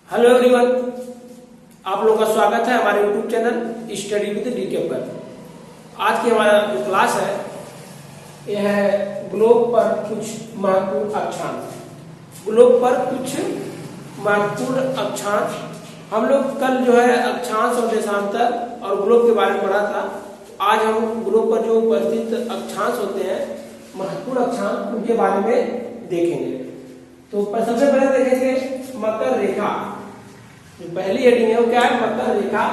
Hello everyone, आप लोगों का स्वागत है हमारे YouTube channel study with DK पर। आज की हमारा जो क्लास है यह है ग्लोब पर कुछ महत्वपूर्ण अक्षांश। ग्लोब पर कुछ महत्वपूर्ण अक्षांश। हम लोग कल जो है अक्षांश और देशांतर और ग्लोब के बारे में पढ़ा था। आज हम ग्लोब पर जो उपस्थित अक्षांश होते हैं, महत्वपूर्ण अक्षांश, उनके बारे में देखेंगे। तो सबसे पहले देखेंगे मकर रेखा। जो पहली हेडिंग है वो क्या है? मकर रेखा।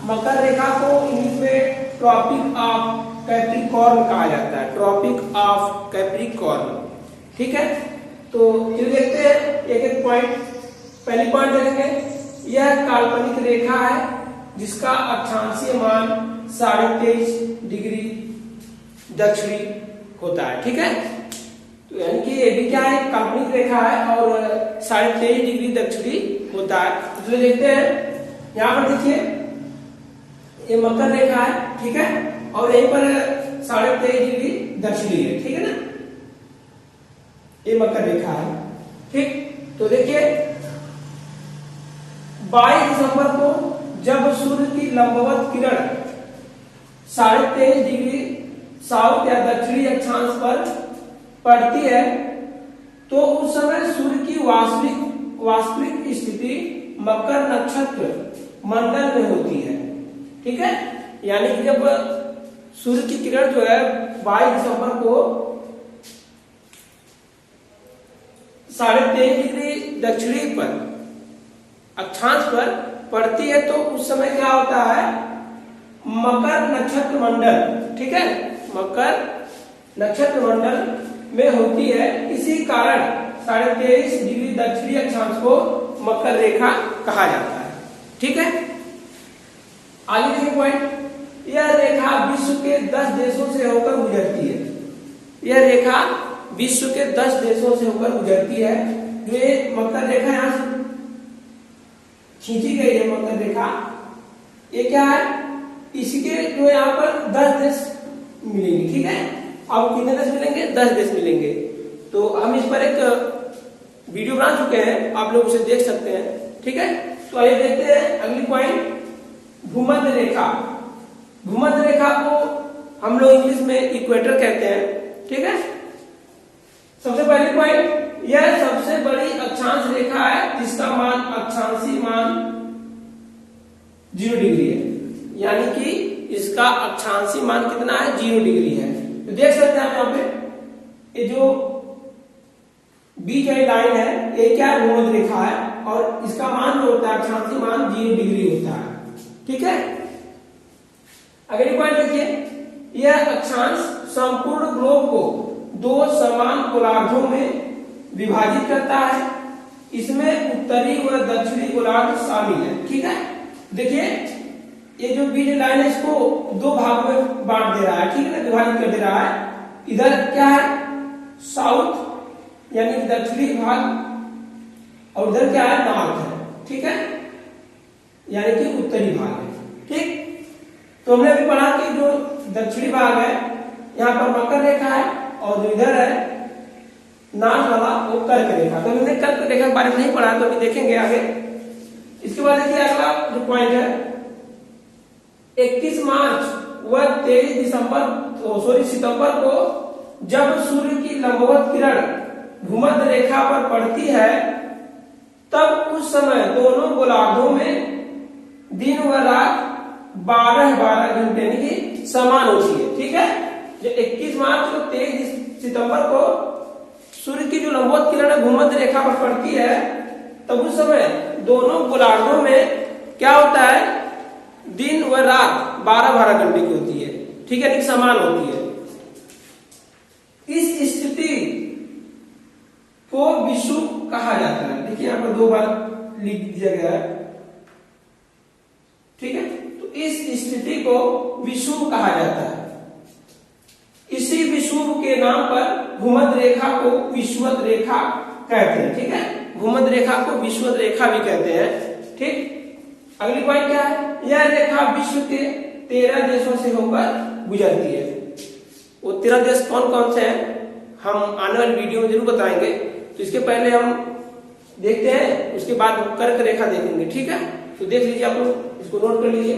मकर रेखा को इंग्लिश में ट्रॉपिक ऑफ कैप्रिकॉर्न कहा जाता है। ट्रॉपिक ऑफ कैप्रिकॉर्न, ठीक है। तो चलिए देखते हैं एक एक पॉइंट। पहली पॉइंट देखेंगे, यह काल्पनिक रेखा है जिसका अक्षांशीय मान 23.5 डिग्री दक्षिणी होता है, ठीक है। तो यानी कि ये भी क्या है? काल्पनिक रेखा है और 23.5 डिग्री दक्षिणी होता है। तो देखते हैं, यहाँ पर देखिए ये मकर रेखा है, ठीक है, और यहीं पर 23.5 डिग्री दक्षिणी है, ठीक है ना। ये मकर रेखा है, ठीक। तो देखिए 22 दिसंबर को जब सूर्य की लंबवत किरण 23.5 डिग्री साउथ या दक्षिणी अक्षांश पर पड़ती है तो उस समय सूर्य की वास्तविक स्थिति मकर नक्षत्र मंडल में होती है, ठीक है। यानी कि जब सूर्य की किरण जो है 22 दिसंबर को 23.5 डिग्री दक्षिणी पर अक्षांश पर पड़ती है तो उस समय क्या होता है? मकर नक्षत्र मंडल, ठीक है, मकर नक्षत्र मंडल में होती है। इसी कारण 23.5 डिग्री दक्षिणी अक्षांश को मकर रेखा कहा जाता है, ठीक है। आगे देखिए पॉइंट, यह रेखा विश्व के 10 देशों से होकर गुजरती है। यह रेखा विश्व के 10 देशों से होकर गुजरती है। जो ये मकर रेखा यहां से खींची गई है, मकर रेखा, ये क्या है? इसके जो यहाँ पर 10 देश मिलेंगे, ठीक है। अब कितने देश मिलेंगे? 10 देश मिलेंगे। तो हम इस पर एक वीडियो बना चुके हैं, आप लोग उसे देख सकते हैं, ठीक है। तो आइए देखते हैं अगली पॉइंट, भूमध्य रेखा। भूमध्य रेखा को हम लोग इंग्लिश में इक्वेटर कहते हैं, ठीक है। सबसे पहली पॉइंट, यह सबसे बड़ी अक्षांश रेखा है जिसका मान अक्षांशीय मान 0 डिग्री है। यानी कि इसका अक्षांशीय मान कितना है? 0 डिग्री है। तो देख सकते हैं आप यहाँ पे ये जो बीच वाली लाइन है ये क्या है? भूमध्य रेखा है और इसका मान जो होता है अक्षांशीय मान 0 डिग्री होता है, ठीक है। अगली पॉइंट देखिए, यह अक्षांश संपूर्ण ग्लोब को 2 समान गोलार्धों में विभाजित करता है। इसमें उत्तरी व दक्षिणी गोलार्ध शामिल है, ठीक है। देखिए ये जो बीच लाइन है इसको 2 भाग में बांट दे रहा है, ठीक है ना, विभाजित कर दे रहा है। इधर क्या है? साउथ यानी दक्षिणी भाग, और उधर क्या है? नॉर्थ है, ठीक है, यानी कि उत्तरी भाग है, ठीक। तो हमने अभी पढ़ा कि जो दक्षिणी भाग है यहाँ पर मकर रेखा है और जो इधर है नॉर्थ वाला वो कर्क रेखा। तो हमने कर्क रेखा के बारे में नहीं पढ़ा, तो अभी देखेंगे आगे। इसके बाद देखिए अगला जो पॉइंट है, 31 मार्च व 23 सितंबर को जब सूर्य की लंबवत किरण भूमध्य रेखा पर पड़ती है तब उस समय दोनों गोलार्धों में दिन व रात 12 घंटे यानी कि समान होती है, ठीक है। जो 21 मार्च और 23 सितंबर को सूर्य की जो लंबवत किरण भूमध्य रेखा पर पड़ती है तब उस समय दोनों गोलार्धों में क्या होता है? दिन व रात 12 घंटे की होती है, ठीक है, समान होती है। इस स्थिति को विषुव कहा जाता है। देखिए यहाँ पर 2 बार लिख दिया गया है, ठीक है। तो इस स्थिति को विषुव कहा जाता है। इसी विषुव के नाम पर भूमध्य रेखा को विषुवत रेखा कहते हैं, ठीक है। भूमध्य रेखा को विषुवत रेखा भी कहते हैं, ठीक। अगली पॉइंट क्या है? यह रेखा विश्व के 13 देशों से होकर गुजरती है। वो 13 देश कौन कौन से हैं हम आने वाली वीडियो में जरूर बताएंगे। तो इसके पहले हम देखते हैं, उसके बाद हम कर्क रेखा देखेंगे। ठीक है, तो देख लीजिए, आप लोग इसको नोट कर लीजिए।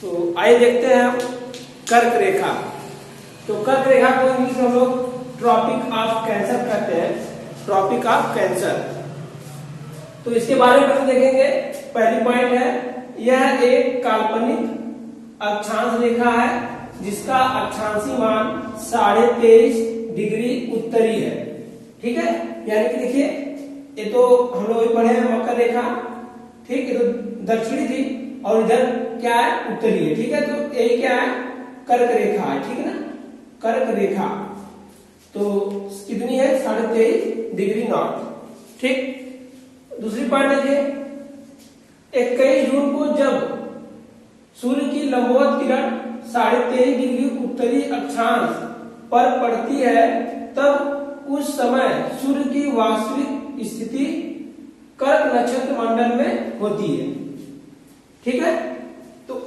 तो आइए देखते हैं हम कर्क रेखा। तो कर्क रेखा को इंग्लिश में हम लोग ट्रॉपिक ऑफ कैंसर कहते हैं, ट्रॉपिक ऑफ कैंसर। तो इसके बारे में पहले देखेंगे। पहली पॉइंट है, यह एक काल्पनिक अक्षांश रेखा है जिसका अक्षांशी मान 23.5 डिग्री उत्तरी है। ठीक है, यानी कि देखिए, ये तो हम लोग पढ़े हैं मकर रेखा, ठीक, ये तो दक्षिणी थी और इधर क्या है, उत्तरी है। ठीक है, तो यही क्या है, कर्क रेखा है। ठीक है ना, कर्क रेखा तो कितनी है, 23.5 डिग्री नॉर्थ। ठीक, दूसरी पॉइंट देखिए, 21 जून को जब सूर्य की लंबवत किरण 23.5 डिग्री उत्तरी अक्षांश पर पड़ती है, तब उस समय सूर्य की वास्तविक स्थिति कर्क नक्षत्र मंडल में होती है। ठीक है, तो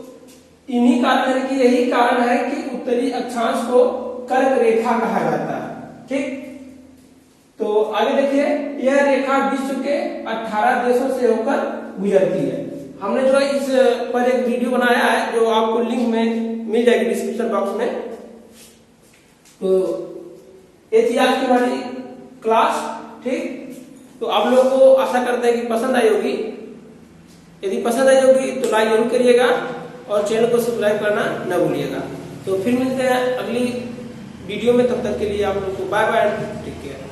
इन्हीं कारण है कि यही कारण है कि उत्तरी अक्षांश को कर्क रेखा कहा जाता है। ठीक, तो आगे देखिए, यह रेखा विश्व के 18 देशों से होकर गुजरती है। हमने जो है इस पर एक वीडियो बनाया है, जो आपको लिंक में मिल जाएगी डिस्क्रिप्शन बॉक्स में। तो ये थी आज की हमारी क्लास। ठीक, तो आप लोगों को आशा करते हैं कि पसंद आई होगी। यदि पसंद आई होगी तो लाइक जरूर करिएगा और चैनल को सब्सक्राइब करना न भूलिएगा। तो फिर मिलते हैं अगली वीडियो में, तब तक के लिए आप लोग को बाय बाय, टेक केयर।